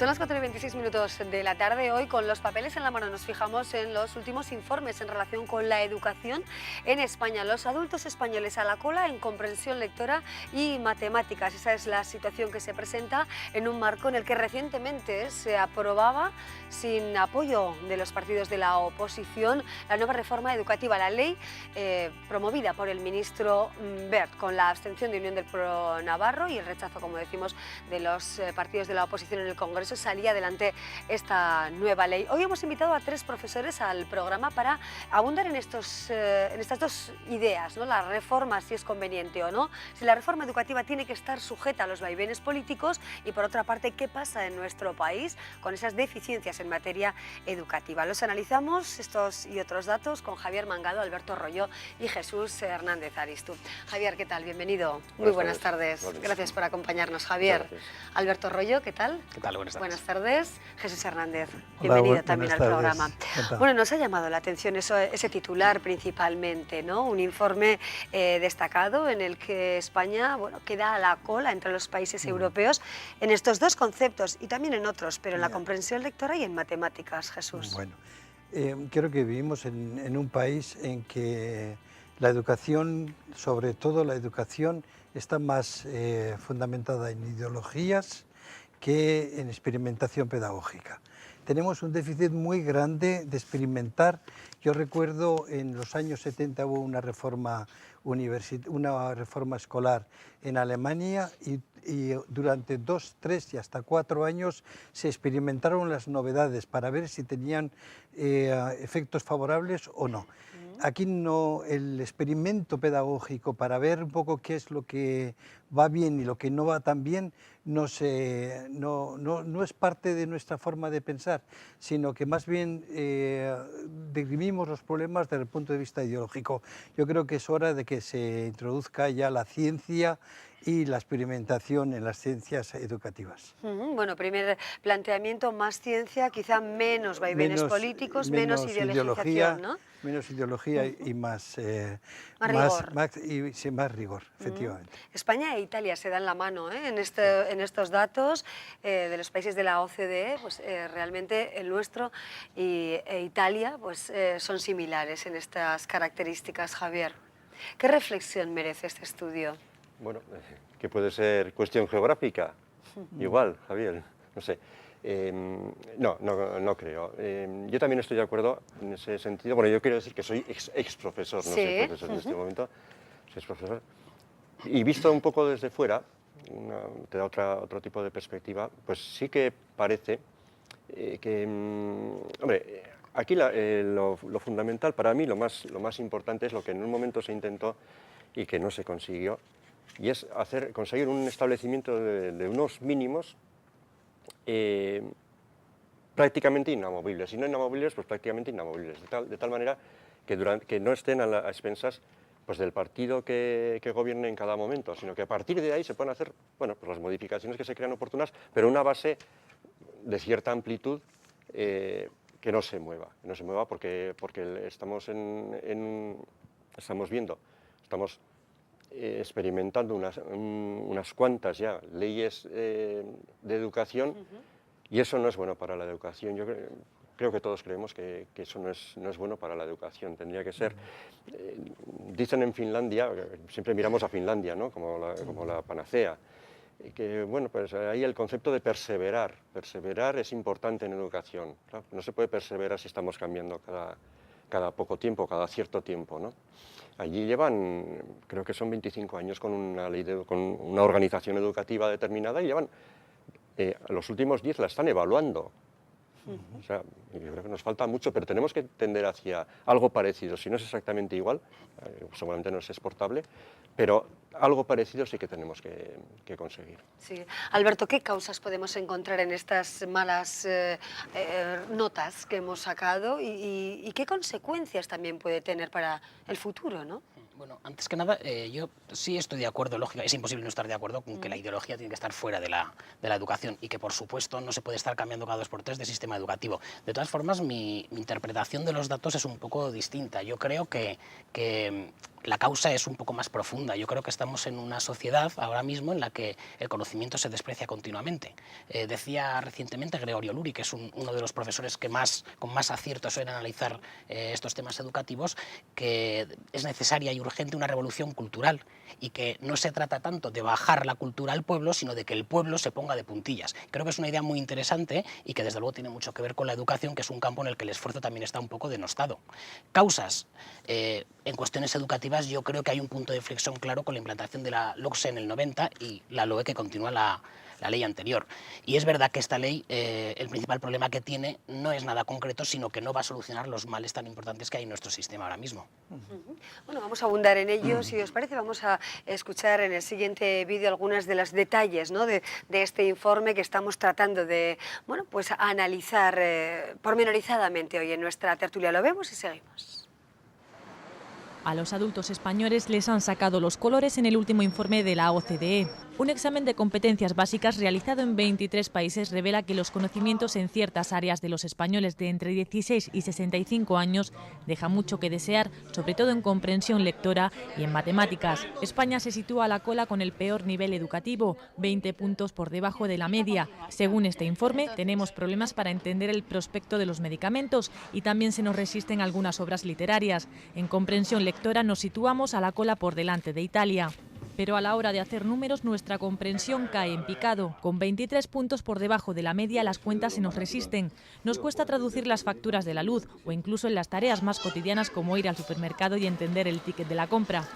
Son las 4:26 de la tarde. Hoy, con los papeles en la mano, nos fijamos en los últimos informes en relación con la educación en España. Los adultos españoles a la cola en comprensión lectora y matemáticas. Esa es la situación que se presenta en un marco en el que recientemente se aprobaba, sin apoyo de los partidos de la oposición, la nueva reforma educativa, la ley promovida por el ministro Wert, con la abstención de Unión del Pueblo Navarro y el rechazo, como decimos, de los partidos de la oposición en el Congreso. Salía adelante esta nueva ley. Hoy hemos invitado a 3 profesores al programa para abundar en estas dos ideas, ¿no? La reforma, si es conveniente o no, si la reforma educativa tiene que estar sujeta a los vaivenes políticos y, por otra parte, qué pasa en nuestro país con esas deficiencias en materia educativa. Los analizamos, estos y otros datos, con Javier Mangado, Alberto Royo y Jesús Hernández Aristu. Javier, ¿qué tal? Bienvenido. Muy buenas tardes. Gracias por acompañarnos, Javier. Alberto Royo, ¿qué tal? ¿Qué tal? Buenas tardes. Jesús Hernández, bienvenido también al programa. Bueno, nos ha llamado la atención ese titular principalmente, ¿no? Un informe destacado en el que España, bueno, queda a la cola entre los países europeos en estos dos conceptos y también en otros, pero en la comprensión lectora y en matemáticas, Jesús. Bueno, creo que vivimos en un país en que la educación, sobre todo la educación, está más fundamentada en ideologías que en experimentación pedagógica. Tenemos un déficit muy grande de experimentar. Yo recuerdo en los años 70 hubo una reforma escolar en Alemania y durante 2, 3 y hasta 4 años se experimentaron las novedades para ver si tenían efectos favorables o no. Aquí no, el experimento pedagógico para ver un poco qué es lo que va bien y lo que no va tan bien no es parte de nuestra forma de pensar, sino que más bien dirimimos los problemas desde el punto de vista ideológico. Yo creo que es hora de que se introduzca ya la ciencia y la experimentación en las ciencias educativas. Bueno, primer planteamiento, más ciencia, quizá menos vaivenes políticos, menos ideologización, ¿no? Menos ideología y más rigor, efectivamente. España e Italia se dan la mano en estos datos de los países de la OCDE, pues realmente el nuestro e Italia pues, son similares en estas características, Javier. ¿Qué reflexión merece este estudio? Bueno, que puede ser cuestión geográfica, igual, Javier, no sé. No creo. Yo también estoy de acuerdo en ese sentido. Bueno, yo quiero decir que soy ex profesor, no soy profesor en este momento, soy ex profesor. Y visto un poco desde fuera, te da otro tipo de perspectiva, pues sí que parece que, hombre, aquí lo fundamental para mí, lo más importante es lo que en un momento se intentó y que no se consiguió, y es conseguir un establecimiento de unos mínimos prácticamente inamovibles, y no inamovibles, pues prácticamente inamovibles, de tal manera que no estén a expensas pues, del partido que gobierne en cada momento, sino que a partir de ahí se pueden hacer bueno, pues las modificaciones que se crean oportunas, pero una base de cierta amplitud que no se mueva porque estamos experimentando unas cuantas ya leyes de educación y eso no es bueno para la educación. Yo creo que todos creemos que eso no es bueno para la educación. Tendría que ser, dicen en Finlandia, siempre miramos a Finlandia, ¿no? como la panacea, que bueno, pues ahí el concepto de perseverar es importante en educación. Claro, no se puede perseverar si estamos cambiando cada poco tiempo, cada cierto tiempo, ¿no? Allí llevan, creo que son 25 años con una organización educativa determinada y llevan, los últimos 10 la están evaluando. O sea, yo creo que nos falta mucho, pero tenemos que tender hacia algo parecido. Si no es exactamente igual, seguramente no es exportable, pero algo parecido sí que tenemos que conseguir. Sí. Alberto, ¿qué causas podemos encontrar en estas malas notas que hemos sacado y qué consecuencias también puede tener para el futuro, ¿no? Bueno, antes que nada, yo sí estoy de acuerdo, lógico, es imposible no estar de acuerdo con que la ideología tiene que estar fuera de la educación y que, por supuesto, no se puede estar cambiando cada 2 por 3 de sistema educativo. De todas formas, mi interpretación de los datos es un poco distinta. Yo creo que la causa es un poco más profunda. Yo creo que estamos en una sociedad ahora mismo en la que el conocimiento se desprecia continuamente. Decía recientemente Gregorio Luri, que es uno de los profesores que con más acierto suelen analizar estos temas educativos, que es necesaria y urgente una revolución cultural y que no se trata tanto de bajar la cultura al pueblo, sino de que el pueblo se ponga de puntillas. Creo que es una idea muy interesante y que desde luego tiene mucho que ver con la educación, que es un campo en el que el esfuerzo también está un poco denostado. Causas. En cuestiones educativas yo creo que hay un punto de inflexión claro con la implantación de la LOCSE en el 90 y la LOE que continúa la ley anterior. Y es verdad que esta ley, el principal problema que tiene no es nada concreto, sino que no va a solucionar los males tan importantes que hay en nuestro sistema ahora mismo. Bueno, vamos a abundar en ello. Si os parece, vamos a escuchar en el siguiente vídeo algunos de los detalles, ¿no?, de este informe que estamos tratando de, bueno, pues analizar pormenorizadamente hoy en nuestra tertulia. Lo vemos y seguimos. A los adultos españoles les han sacado los colores en el último informe de la OCDE. Un examen de competencias básicas realizado en 23 países revela que los conocimientos en ciertas áreas de los españoles de entre 16 y 65 años dejan mucho que desear, sobre todo en comprensión lectora y en matemáticas. España se sitúa a la cola con el peor nivel educativo, 20 puntos por debajo de la media. Según este informe, tenemos problemas para entender el prospecto de los medicamentos y también se nos resisten algunas obras literarias. En comprensión lectora nos situamos a la cola por delante de Italia. Pero a la hora de hacer números, nuestra comprensión cae en picado. Con 23 puntos por debajo de la media, las cuentas se nos resisten. Nos cuesta traducir las facturas de la luz o incluso en las tareas más cotidianas como ir al supermercado y entender el ticket de la compra.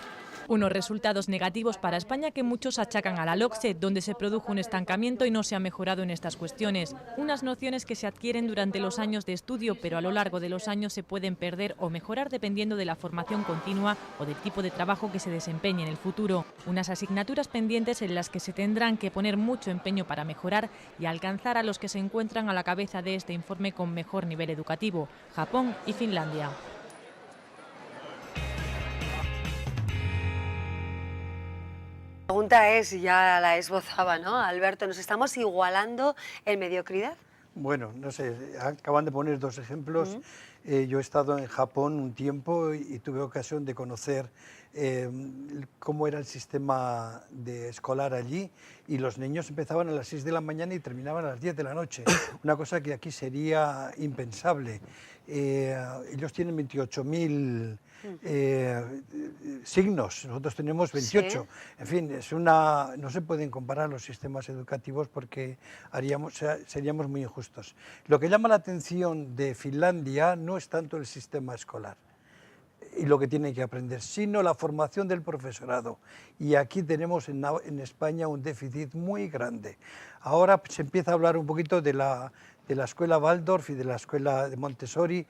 Unos resultados negativos para España que muchos achacan a la LOCSE, donde se produjo un estancamiento y no se ha mejorado en estas cuestiones. Unas nociones que se adquieren durante los años de estudio, pero a lo largo de los años se pueden perder o mejorar dependiendo de la formación continua o del tipo de trabajo que se desempeñe en el futuro. Unas asignaturas pendientes en las que se tendrán que poner mucho empeño para mejorar y alcanzar a los que se encuentran a la cabeza de este informe con mejor nivel educativo, Japón y Finlandia. La pregunta es, ya la esbozaba, ¿no, Alberto? ¿Nos estamos igualando en mediocridad? Bueno, no sé, acaban de poner dos ejemplos. Yo he estado en Japón un tiempo y tuve ocasión de conocer cómo era el sistema escolar allí, y los niños empezaban a las 6 de la mañana y terminaban a las 10 de la noche, una cosa que aquí sería impensable. Ellos tienen 28.000 signos, nosotros tenemos 28. Sí. En fin, no se pueden comparar los sistemas educativos porque seríamos muy injustos. Lo que llama la atención de Finlandia no es tanto el sistema escolar y lo que tienen que aprender, sino la formación del profesorado. Y aquí tenemos en España un déficit muy grande. Ahora se empieza a hablar un poquito de la escuela Waldorf y de la escuela de Montessori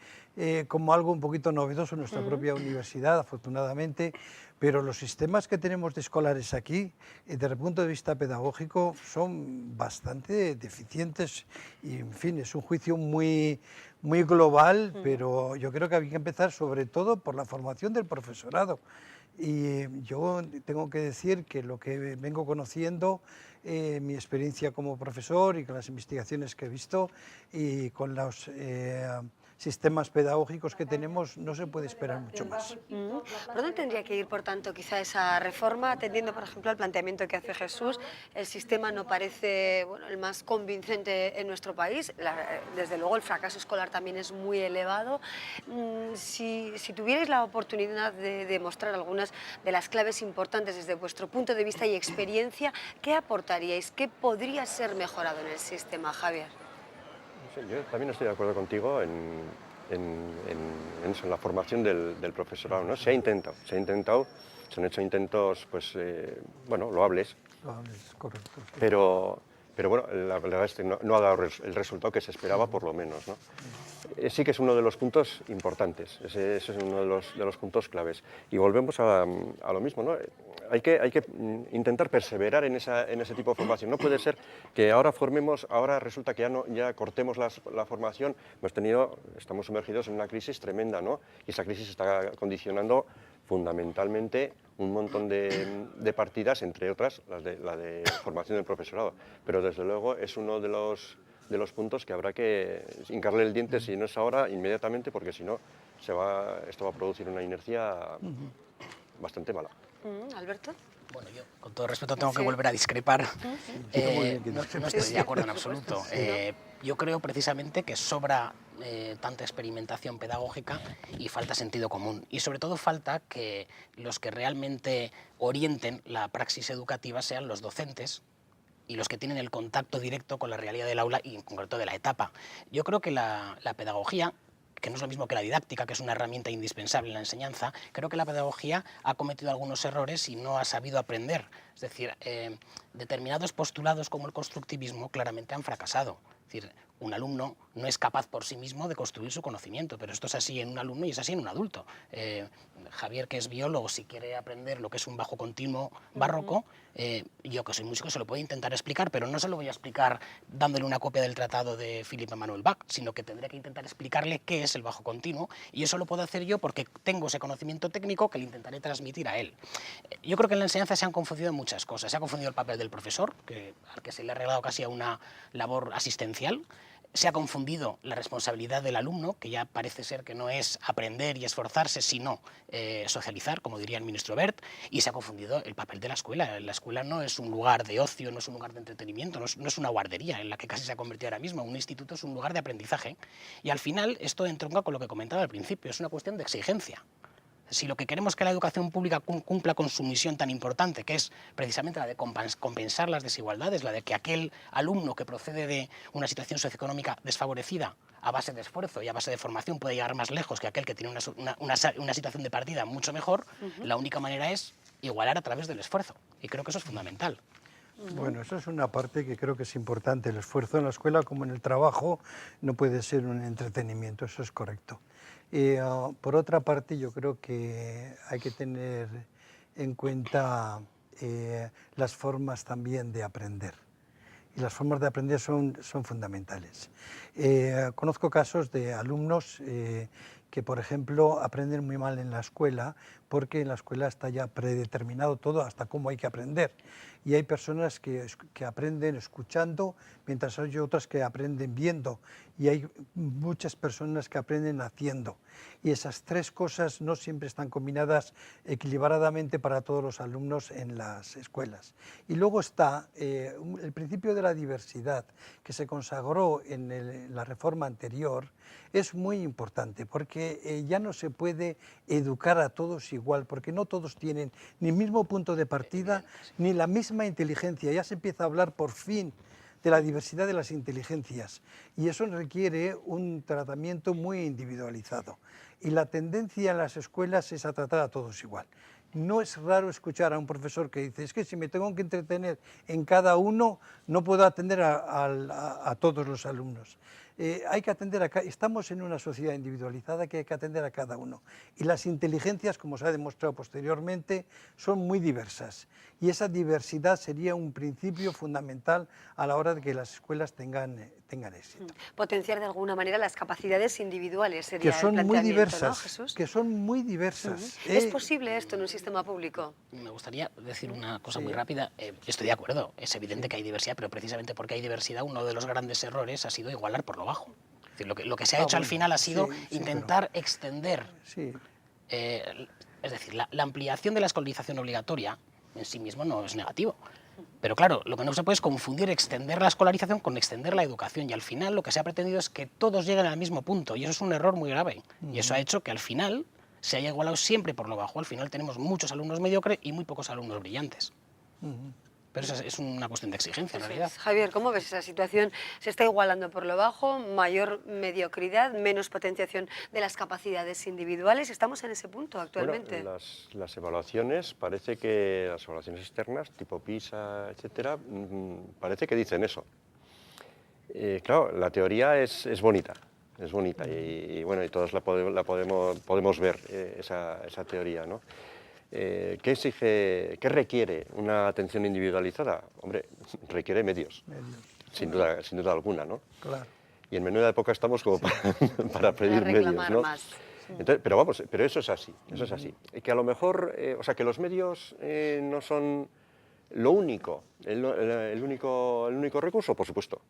como algo un poquito novedoso en nuestra propia universidad, afortunadamente, pero los sistemas que tenemos de escolares aquí, desde el punto de vista pedagógico, son bastante deficientes y, en fin, es un juicio muy global, pero yo creo que hay que empezar sobre todo por la formación del profesorado. Y yo tengo que decir que lo que vengo conociendo, mi experiencia como profesor y con las investigaciones que he visto y con los sistemas pedagógicos que tenemos, no se puede esperar mucho más. ¿Por dónde tendría que ir, por tanto, quizá esa reforma, atendiendo, por ejemplo, al planteamiento que hace Jesús? El sistema no parece, bueno, el más convincente en nuestro país. Desde luego, el fracaso escolar también es muy elevado. Si tuvierais la oportunidad de demostrar algunas de las claves importantes desde vuestro punto de vista y experiencia, ¿qué aportaríais? ¿Qué podría ser mejorado en el sistema, Javier? Yo también estoy de acuerdo contigo en la formación del profesorado, ¿no? Se ha intentado, se han hecho intentos, pues, bueno, loables. Loables, correcto. Sí. Pero bueno, la verdad es que no ha dado el resultado que se esperaba, por lo menos, ¿no? Sí que es uno de los puntos importantes, ese es uno de los puntos claves. Y volvemos a lo mismo, ¿no? Hay que intentar perseverar en ese tipo de formación. No puede ser que ahora resulta que ya cortemos la formación. Estamos sumergidos en una crisis tremenda, ¿no? Y esa crisis está condicionando fundamentalmente un montón de partidas, entre otras la de formación del profesorado. Pero desde luego es uno de los puntos que habrá que hincarle el diente, si no es ahora, inmediatamente, porque si no esto va a producir una inercia bastante mala. Alberto. Bueno, yo con todo respeto tengo que volver a discrepar. No estoy de acuerdo en absoluto. Yo creo precisamente que sobra tanta experimentación pedagógica y falta sentido común. Y sobre todo falta que los que realmente orienten la praxis educativa sean los docentes y los que tienen el contacto directo con la realidad del aula y en concreto de la etapa. Yo creo que la pedagogía, que no es lo mismo que la didáctica, que es una herramienta indispensable en la enseñanza, creo que la pedagogía ha cometido algunos errores y no ha sabido aprender. Es decir, determinados postulados como el constructivismo claramente han fracasado. Es decir, un alumno no es capaz por sí mismo de construir su conocimiento, pero esto es así en un alumno y es así en un adulto. Javier, que es biólogo, si quiere aprender lo que es un bajo continuo barroco, yo que soy músico se lo puedo intentar explicar, pero no se lo voy a explicar dándole una copia del tratado de Philipp Emanuel Bach, sino que tendré que intentar explicarle qué es el bajo continuo, y eso lo puedo hacer yo porque tengo ese conocimiento técnico que le intentaré transmitir a él. Yo creo que en la enseñanza se han confundido muchas cosas. Se ha confundido el papel del profesor, al que se le ha regalado casi a una labor asistencial. Se ha confundido la responsabilidad del alumno, que ya parece ser que no es aprender y esforzarse, sino socializar, como diría el ministro Wert, y se ha confundido el papel de la escuela. La escuela no es un lugar de ocio, no es un lugar de entretenimiento, no es una guardería en la que casi se ha convertido ahora mismo. Un instituto es un lugar de aprendizaje. Y al final esto entronca con lo que comentaba al principio, es una cuestión de exigencia. Si lo que queremos es que la educación pública cumpla con su misión tan importante, que es precisamente la de compensar las desigualdades, la de que aquel alumno que procede de una situación socioeconómica desfavorecida a base de esfuerzo y a base de formación puede llegar más lejos que aquel que tiene una situación de partida mucho mejor, la única manera es igualar a través del esfuerzo. Y creo que eso es fundamental. Bueno, eso es una parte que creo que es importante. El esfuerzo en la escuela, como en el trabajo, no puede ser un entretenimiento, eso es correcto. Por otra parte, yo creo que hay que tener en cuenta las formas también de aprender. Y las formas de aprender son fundamentales. Conozco casos de alumnos que, por ejemplo, aprenden muy mal en la escuela porque en la escuela está ya predeterminado todo hasta cómo hay que aprender. Y hay personas que aprenden escuchando, mientras hay otras que aprenden viendo. Y hay muchas personas que aprenden haciendo. Y esas tres cosas no siempre están combinadas equilibradamente para todos los alumnos en las escuelas. Y luego está el principio de la diversidad, que se consagró en la reforma anterior, es muy importante, porque ya no se puede educar a todos igual, porque no todos tienen ni el mismo punto de partida, ni la misma inteligencia. Ya se empieza a hablar por fin de la diversidad de las inteligencias, y eso requiere un tratamiento muy individualizado. Y la tendencia en las escuelas es a tratar a todos igual. No es raro escuchar a un profesor que dice, es que si me tengo que entretener en cada uno, no puedo atender a todos los alumnos. Hay que atender estamos en una sociedad individualizada que hay que atender a cada uno. Y las inteligencias, como se ha demostrado posteriormente, son muy diversas. Y esa diversidad sería un principio fundamental a la hora de que las escuelas tengan éxito. Potenciar de alguna manera las capacidades individuales sería que son el muy planteamiento, diversas, ¿no, Jesús? que son muy diversas. ¿Es posible esto en un sistema público? Me gustaría decir una cosa muy rápida. Estoy de acuerdo, es evidente que hay diversidad, pero precisamente porque hay diversidad, uno de los grandes errores ha sido igualar por lo bajo. Es decir, lo que se ha hecho al final ha sido intentar extender. Es decir, la ampliación de la escolarización obligatoria en sí mismo no es negativo. Pero claro, lo que no se puede es confundir extender la escolarización con extender la educación, y al final lo que se ha pretendido es que todos lleguen al mismo punto, y eso es un error muy grave. Y eso ha hecho que al final se haya igualado siempre por lo bajo. Al final tenemos muchos alumnos mediocres y muy pocos alumnos brillantes. Pero esa es una cuestión de exigencia, en realidad. Javier, ¿cómo ves esa situación? ¿Se está igualando por lo bajo, mayor mediocridad, menos potenciación de las capacidades individuales? ¿Estamos en ese punto actualmente? Bueno, las evaluaciones, parece que las evaluaciones externas, tipo PISA, etcétera, parece que dicen eso. Claro, la teoría es bonita. Es bonita y bueno, y todos podemos ver esa teoría, ¿no? ¿Qué exige, qué requiere una atención individualizada? Hombre, requiere medios. Sin duda alguna, ¿no? Claro. Y en menuda época estamos como para pedir medios, ¿no? Entonces, pero eso es así, Que a lo mejor, o sea, que los medios no son lo único, el único recurso, por supuesto.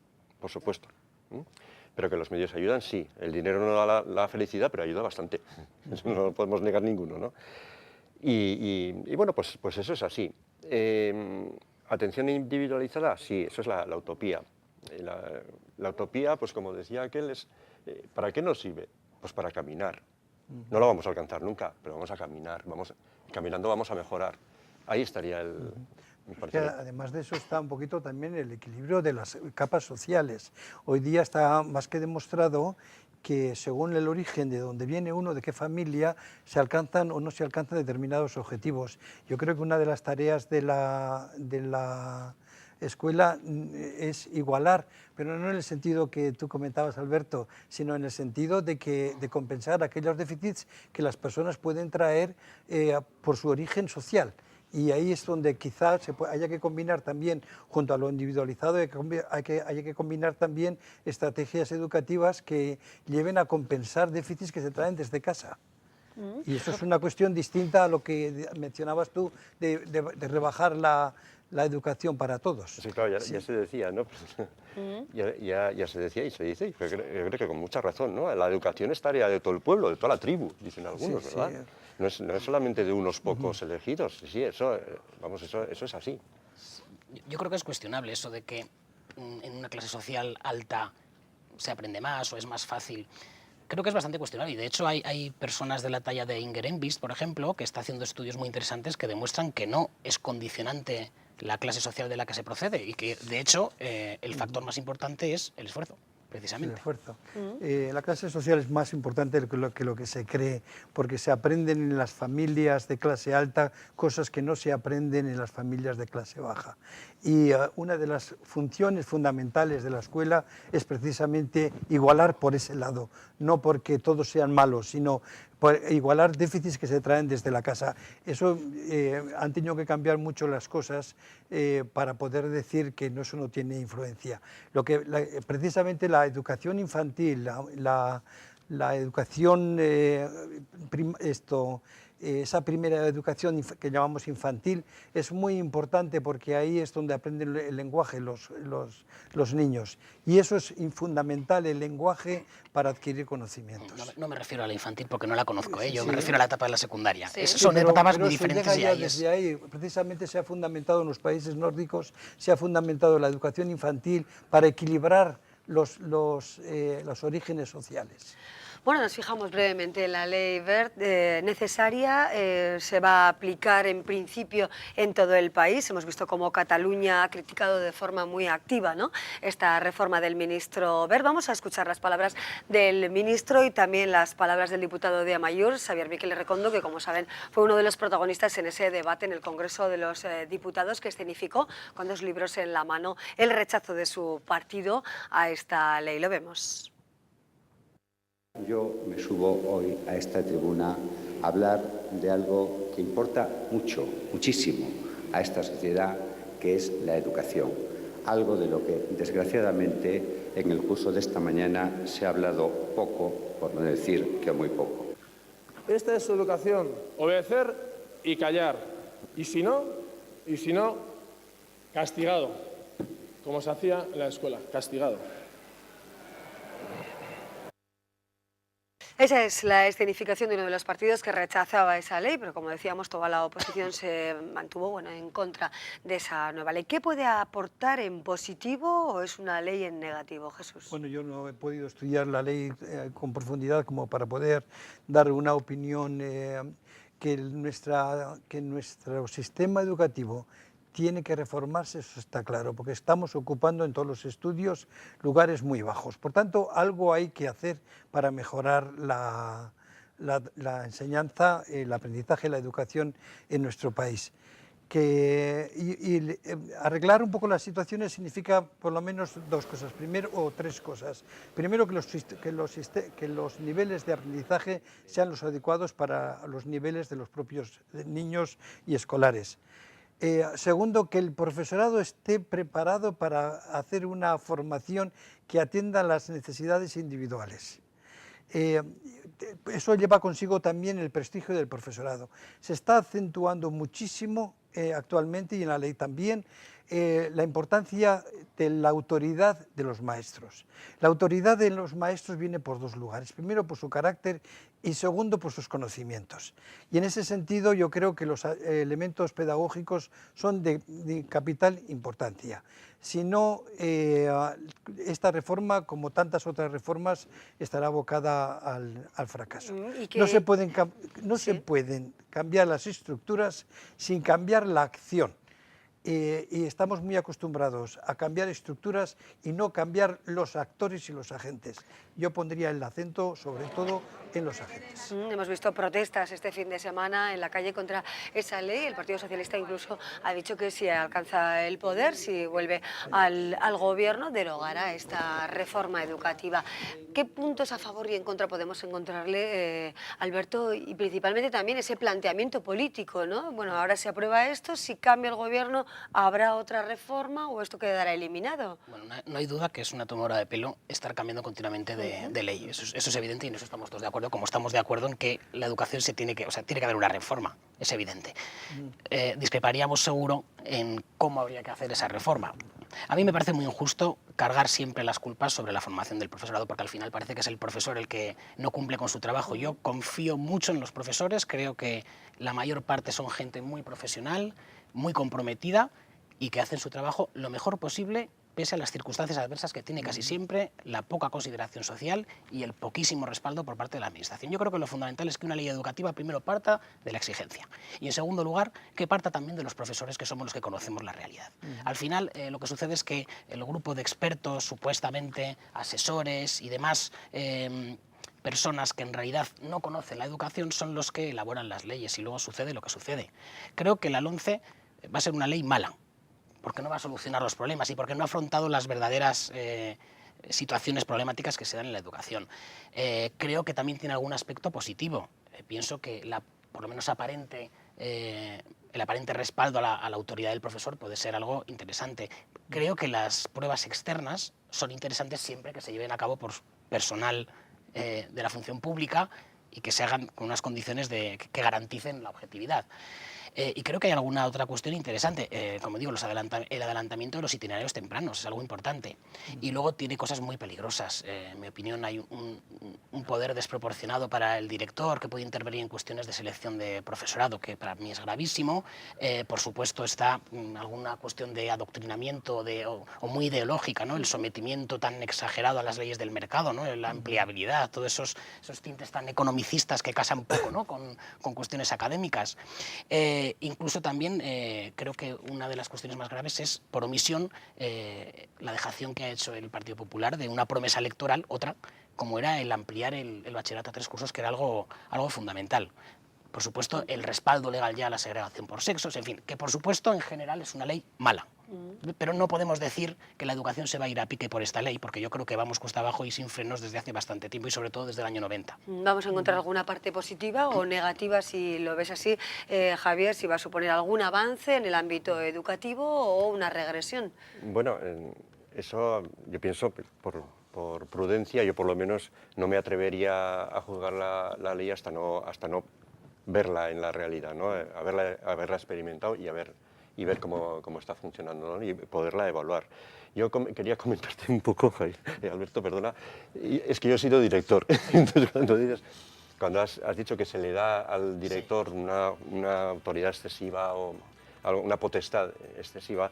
Pero que los medios ayudan, sí. El dinero no da la felicidad, pero ayuda bastante. Eso no lo podemos negar ninguno, ¿no? Y bueno, pues eso es así. ¿Atención individualizada? Sí, eso es la utopía. La utopía, pues como decía aquel, es ¿para qué nos sirve? Pues para caminar. No lo vamos a alcanzar nunca, pero vamos a caminar. Caminando vamos a mejorar. Ahí estaría el... Además de eso está un poquito también el equilibrio de las capas sociales. Hoy día está más que demostrado que según el origen de dónde viene uno, de qué familia, se alcanzan o no se alcanzan determinados objetivos. Yo creo que una de las tareas de la escuela es igualar, pero no en el sentido que tú comentabas, Alberto, sino en el sentido de compensar aquellos déficits que las personas pueden traer por su origen social. Y ahí es donde quizás haya que combinar también, junto a lo individualizado, haya que combinar también estrategias educativas que lleven a compensar déficits que se traen desde casa. Y eso es una cuestión distinta a lo que mencionabas tú, de rebajar la educación para todos. Sí, claro, ya se decía, ¿no? Ya se decía y se dice, y yo creo que con mucha razón, ¿no? La educación es tarea de todo el pueblo, de toda la tribu, dicen algunos, sí, ¿verdad? sí. No es solamente de unos pocos elegidos, sí, eso es así. Yo creo que es cuestionable eso de que en una clase social alta se aprende más o es más fácil. Creo que es bastante cuestionable y de hecho hay personas de la talla de Inger Envist, por ejemplo, que está haciendo estudios muy interesantes que demuestran que no es condicionante la clase social de la que se procede y que de hecho el factor más importante es el esfuerzo. Precisamente. El esfuerzo. La clase social es más importante que lo que se cree, porque se aprenden en las familias de clase alta cosas que no se aprenden en las familias de clase baja. Y una de las funciones fundamentales de la escuela es precisamente igualar por ese lado, no porque todos sean malos, sino por igualar déficits que se traen desde la casa. Eso han tenido que cambiar mucho las cosas para poder decir que eso no tiene influencia. Precisamente la educación infantil, la educación, esa primera educación que llamamos infantil, es muy importante porque ahí es donde aprenden el lenguaje los niños. Y eso es fundamental, el lenguaje, para adquirir conocimientos. No me refiero a la infantil porque no la conozco, yo me refiero a la etapa de la secundaria. Sí. Son etapas muy pero diferentes. Desde ahí, precisamente se ha fundamentado en los países nórdicos, se ha fundamentado la educación infantil para equilibrar los orígenes sociales. Bueno, nos fijamos brevemente en la ley Wert necesaria, se va a aplicar en principio en todo el país. Hemos visto cómo Cataluña ha criticado de forma muy activa, ¿no?, esta reforma del ministro Wert. Vamos a escuchar las palabras del ministro y también las palabras del diputado de Amaiur, Xavier Miquel Recondo, que como saben fue uno de los protagonistas en ese debate en el Congreso de los Diputados, que escenificó con 2 libros en la mano el rechazo de su partido a esta ley. Lo vemos. Yo me subo hoy a esta tribuna a hablar de algo que importa mucho, muchísimo a esta sociedad, que es la educación. Algo de lo que, desgraciadamente, en el curso de esta mañana se ha hablado poco, por no decir que muy poco. Esta es su educación, obedecer y callar. Y si no, castigado, como se hacía en la escuela, castigado. Esa es la escenificación de uno de los partidos que rechazaba esa ley, pero como decíamos, toda la oposición se mantuvo en contra de esa nueva ley. ¿Qué puede aportar en positivo o es una ley en negativo, Jesús? Bueno, yo no he podido estudiar la ley con profundidad como para poder dar una opinión que nuestro sistema educativo tiene que reformarse, eso está claro, porque estamos ocupando en todos los estudios lugares muy bajos. Por tanto, algo hay que hacer para mejorar la enseñanza, el aprendizaje, la educación en nuestro país. Arreglar un poco las situaciones significa por lo menos 2 cosas, o 3 cosas. Primero, que los niveles de aprendizaje sean los adecuados para los niveles de los propios niños y escolares. Segundo, que el profesorado esté preparado para hacer una formación que atienda las necesidades individuales. Eso lleva consigo también el prestigio del profesorado. Se está acentuando muchísimo actualmente, y en la ley también, la importancia de la autoridad de los maestros. La autoridad de los maestros viene por 2 lugares. Primero, por su carácter y segundo, por sus conocimientos. Y en ese sentido yo creo que los elementos pedagógicos son de capital importancia. Si no, esta reforma, como tantas otras reformas, estará abocada al fracaso. No se pueden cambiar las estructuras sin cambiar la acción. Y estamos muy acostumbrados a cambiar estructuras y no cambiar los actores y los agentes. Yo pondría el acento sobre todo en los agentes. Hemos visto protestas este fin de semana en la calle contra esa ley. El Partido Socialista incluso ha dicho que si alcanza el poder, si vuelve al gobierno, derogará esta reforma educativa. ¿Qué puntos a favor y en contra podemos encontrarle, Alberto? Y principalmente también ese planteamiento político, ¿no? Bueno, ahora se aprueba esto, si cambia el gobierno, ¿habrá otra reforma o esto quedará eliminado? Bueno, no hay duda que es una tomadura de pelo estar cambiando continuamente de ley. Eso es evidente y en eso estamos todos de acuerdo, como estamos de acuerdo en que la educación tiene que haber una reforma, es evidente. Discreparíamos seguro en cómo habría que hacer esa reforma. A mí me parece muy injusto cargar siempre las culpas sobre la formación del profesorado, porque al final parece que es el profesor el que no cumple con su trabajo. Yo confío mucho en los profesores, creo que la mayor parte son gente muy profesional, muy comprometida y que hacen su trabajo lo mejor posible pese a las circunstancias adversas que tiene casi siempre, la poca consideración social y el poquísimo respaldo por parte de la Administración. Yo creo que lo fundamental es que una ley educativa primero parta de la exigencia y en segundo lugar que parta también de los profesores, que somos los que conocemos la realidad. Al final lo que sucede es que el grupo de expertos, supuestamente asesores y demás personas que en realidad no conocen la educación son los que elaboran las leyes y luego sucede lo que sucede. Creo que la LOMCE va a ser una ley mala, porque no va a solucionar los problemas y porque no ha afrontado las verdaderas situaciones problemáticas que se dan en la educación. Creo que también tiene algún aspecto positivo. Pienso que por lo menos el aparente respaldo a la autoridad del profesor puede ser algo interesante. Creo que las pruebas externas son interesantes siempre que se lleven a cabo por personal de la función pública y que se hagan con unas condiciones que garanticen la objetividad. Y creo que hay alguna otra cuestión interesante. Como digo, el adelantamiento de los itinerarios tempranos es algo importante. Y luego tiene cosas muy peligrosas. En mi opinión, hay un poder desproporcionado para el director que puede intervenir en cuestiones de selección de profesorado, que para mí es gravísimo. Por supuesto, está alguna cuestión de adoctrinamiento o muy ideológica, ¿no? El sometimiento tan exagerado a las leyes del mercado, ¿no? La empleabilidad, todos esos tintes tan economicistas que casan poco, ¿no? con cuestiones académicas. Incluso también creo que una de las cuestiones más graves es, por omisión, la dejación que ha hecho el Partido Popular de una promesa electoral, otra, como era el ampliar el bachillerato a 3 cursos, que era algo fundamental. Por supuesto, el respaldo legal ya a la segregación por sexos, en fin, que por supuesto en general es una ley mala. Pero no podemos decir que la educación se va a ir a pique por esta ley, porque yo creo que vamos cuesta abajo y sin frenos desde hace bastante tiempo y sobre todo desde el año 90. ¿Vamos a encontrar alguna parte positiva o negativa, si lo ves así, Javier, si va a suponer algún avance en el ámbito educativo o una regresión? Bueno, eso yo pienso por prudencia, yo por lo menos no me atrevería a juzgar la ley hasta no verla en la realidad, ¿no? Haberla experimentado y ver cómo está funcionando, ¿no? Y poderla evaluar. Yo quería comentarte un poco, Alberto, perdona, es que yo he sido director, entonces cuando has dicho que se le da al director una autoridad excesiva o una potestad excesiva,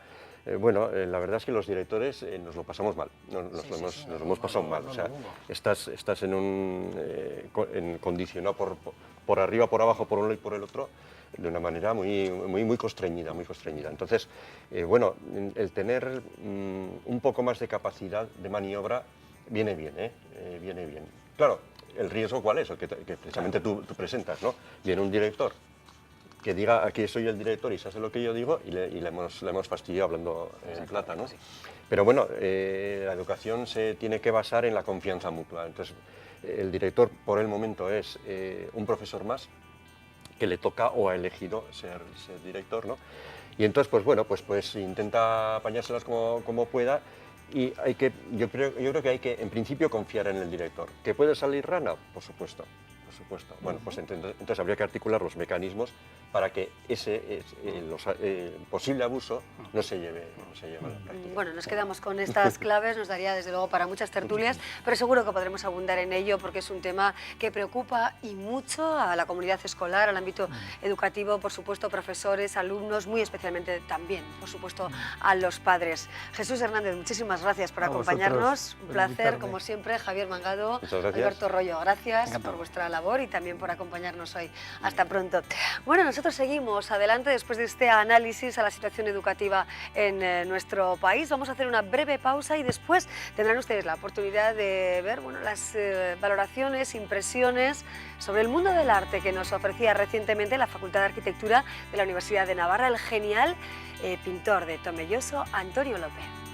bueno, la verdad es que los directores nos lo pasamos mal, nos lo hemos pasado mal. O sea, estás condicionado por arriba, por abajo, por uno y por el otro, de una manera muy constreñida, muy constreñida. Entonces, bueno, el tener un poco más de capacidad de maniobra viene bien, viene bien. Claro, ¿el riesgo cuál es? El que precisamente tú presentas, ¿no? Viene un director que diga aquí soy el director y se hace lo que yo digo y le hemos fastidiado hablando en plata, ¿no? Sí. Pero bueno, la educación se tiene que basar en la confianza mutua. Entonces, el director por el momento es un profesor más que le toca o ha elegido ser director, ¿no? Y entonces, pues bueno, pues intenta apañárselas como pueda y yo creo que hay que, en principio, confiar en el director. ¿Que puede salir rana? Por supuesto. Bueno, pues entonces habría que articular los mecanismos para que ese posible abuso no se lleve a la práctica. Bueno, nos quedamos con estas claves, nos daría desde luego para muchas tertulias, pero seguro que podremos abundar en ello porque es un tema que preocupa y mucho a la comunidad escolar, al ámbito educativo, por supuesto, profesores, alumnos, muy especialmente también, por supuesto, a los padres. Jesús Hernández, muchísimas gracias por acompañarnos, un placer, como siempre. Javier Mangado, Alberto Royo, gracias por vuestra labor y también por acompañarnos hoy. Hasta pronto. Bueno, nosotros seguimos adelante después de este análisis a la situación educativa en nuestro país. Vamos a hacer una breve pausa y después tendrán ustedes la oportunidad de ver las valoraciones, impresiones sobre el mundo del arte que nos ofrecía recientemente la Facultad de Arquitectura de la Universidad de Navarra, el genial pintor de Tomelloso, Antonio López.